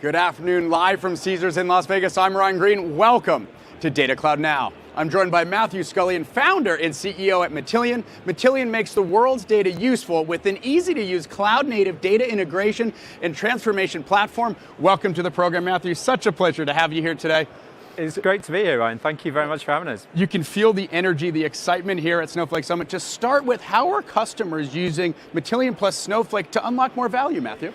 Good afternoon, live from Caesars in Las Vegas. I'm Ryan Green. Welcome to Data Cloud Now. I'm joined by Matthew Scullion, founder and CEO at Matillion. Matillion makes the world's data useful with an easy-to-use cloud-native data integration and transformation platform. Welcome to the program, Matthew. Such a pleasure to have you here today. It's great to be here, Ryan. Thank you very much for having us. You can feel the energy, the excitement here at Snowflake Summit. Just start with, how are customers using Matillion plus Snowflake to unlock more value, Matthew?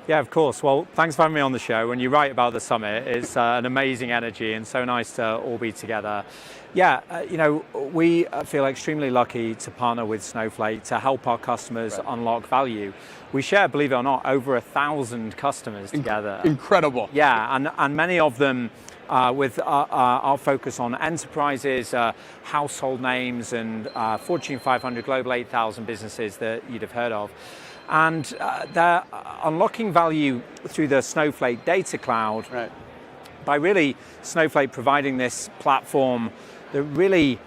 Yeah, of course. Well, thanks for having me on the show. And you're right about the summit. It's an amazing energy and so nice to all be together. Yeah, we feel extremely lucky to partner with Snowflake to help our customers unlock value. We share, believe it or not, over 1,000 customers together. Incredible. Yeah, and many of them with our focus on enterprises, household names, and Fortune 500, Global 8,000 businesses that you'd have heard of. And they're unlocking value through the Snowflake Data Cloud by really Snowflake providing this platform that really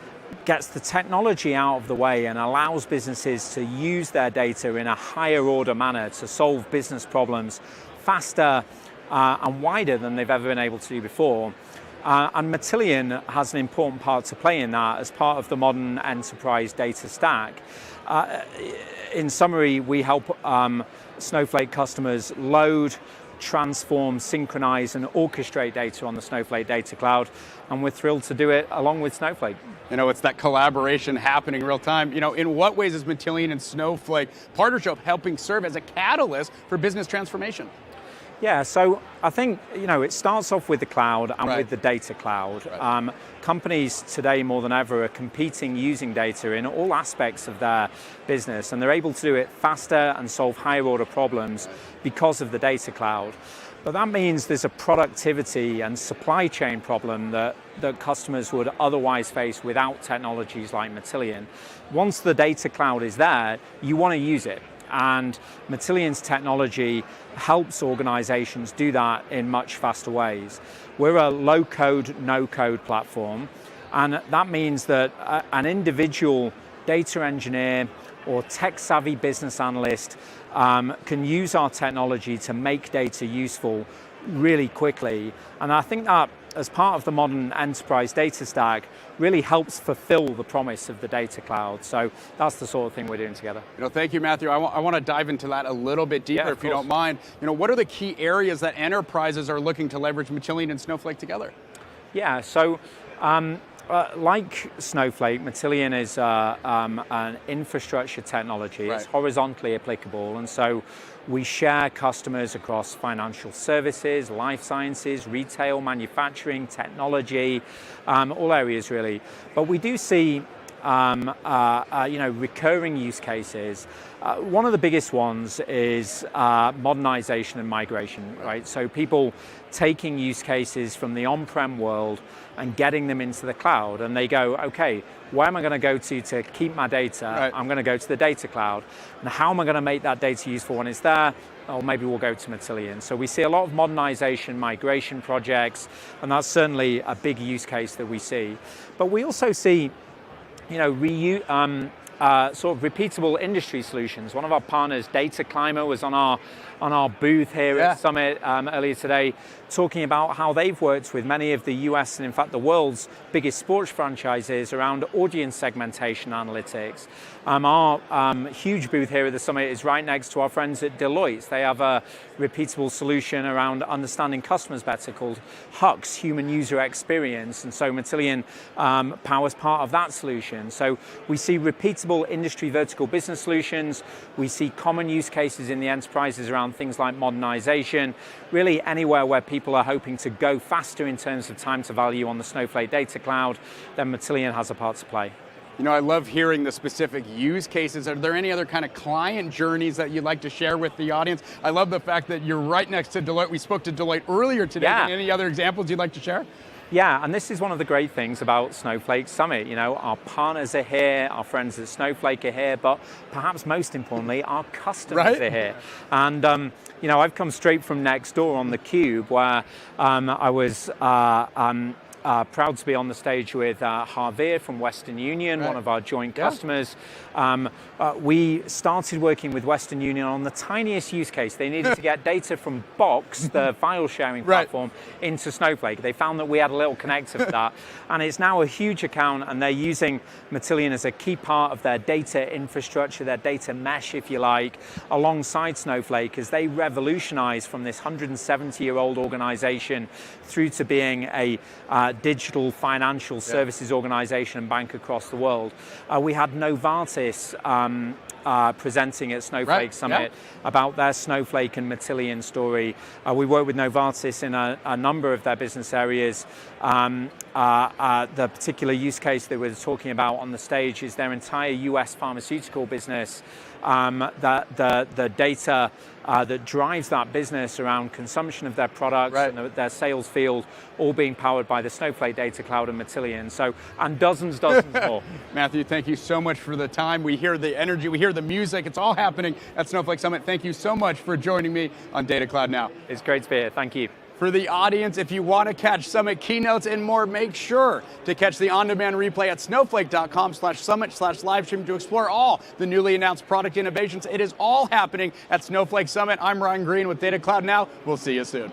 gets the technology out of the way and allows businesses to use their data in a higher order manner to solve business problems faster and wider than they've ever been able to do before. And Matillion has an important part to play in that as part of the modern enterprise data stack. In summary, we help Snowflake customers load, transform, synchronize, and orchestrate data on the Snowflake Data Cloud, and we're thrilled to do it along with Snowflake. It's that collaboration happening real time. In what ways is Matillion and Snowflake partnership helping serve as a catalyst for business transformation? Yeah, so I think, it starts off with the cloud and with the data cloud. Companies today more than ever are competing using data in all aspects of their business, and they're able to do it faster and solve higher order problems because of the data cloud. But that means there's a productivity and supply chain problem that customers would otherwise face without technologies like Matillion. Once the data cloud is there, you want to use it. And Matillion's technology helps organizations do that in much faster ways. We're a low-code, no-code platform, and that means that an individual data engineer or tech-savvy business analyst can use our technology to make data useful really quickly. And I think that, as part of the modern enterprise data stack, really helps fulfill the promise of the data cloud. So that's the sort of thing we're doing together. Thank you, Matthew. I want to dive into that a little bit deeper, if you don't mind. What are the key areas that enterprises are looking to leverage Matillion and Snowflake together? Yeah, so like Snowflake, Matillion is an infrastructure technology. It's horizontally applicable, and so we share customers across financial services, life sciences, retail, manufacturing, technology, all areas really. But we do see recurring use cases. One of the biggest ones is modernization and migration, right? So people taking use cases from the on-prem world and getting them into the cloud, and they go, okay, where am I going to go to keep my data? I'm going to go to the data cloud. And how am I going to make that data useful when it's there? Or maybe we'll go to Matillion. So we see a lot of modernization, migration projects, and that's certainly a big use case that we see. But we also see sort of repeatable industry solutions. One of our partners, Data Climber, was on our booth here at Summit earlier today, talking about how they've worked with many of the US and in fact the world's biggest sports franchises around audience segmentation analytics. Our huge booth here at the Summit is right next to our friends at Deloitte. They have a repeatable solution around understanding customers better called HUX, Human User Experience, and so Matillion powers part of that solution. So we see repeatable industry vertical business solutions. We see common use cases in the enterprises around things like modernization, really anywhere where people are hoping to go faster in terms of time to value on the Snowflake Data Cloud, then Matillion has a part to play. I love hearing the specific use cases. Are there any other kind of client journeys that you'd like to share with the audience? I love the fact that you're right next to Deloitte. We spoke to Deloitte earlier today. Any other examples you'd like to share? Yeah, and this is one of the great things about Snowflake Summit. Our partners are here, our friends at Snowflake are here, but perhaps most importantly, our customers are here. And I've come straight from next door on theCUBE, where I was proud to be on the stage with Harveer from Western Union, one of our joint customers. We started working with Western Union on the tiniest use case. They needed to get data from Box, the file sharing platform, into Snowflake. They found that we had a little connector for that, and it's now a huge account, and they're using Matillion as a key part of their data infrastructure, their data mesh, if you like, alongside Snowflake, as they revolutionize from this 170-year-old organization through to being a digital financial services organization and bank across the world. We had Novartis presenting at Snowflake Summit about their Snowflake and Matillion story. We work with Novartis in a number of their business areas. The particular use case that we're talking about on the stage is their entire US pharmaceutical business. The data that drives that business around consumption of their products and their sales field, all being powered by the Snowflake Data Cloud and Matillion. So, and dozens more. Matthew, thank you so much for the time. We hear the energy, we hear the music. It's all happening at Snowflake Summit. Thank you so much for joining me on Data Cloud Now. It's great to be here. Thank you. For the audience, if you want to catch Summit keynotes and more, make sure to catch the on-demand replay at snowflake.com/summit/livestream to explore all the newly announced product innovations. It is all happening at Snowflake Summit. I'm Ryan Green with Data Cloud Now. We'll see you soon.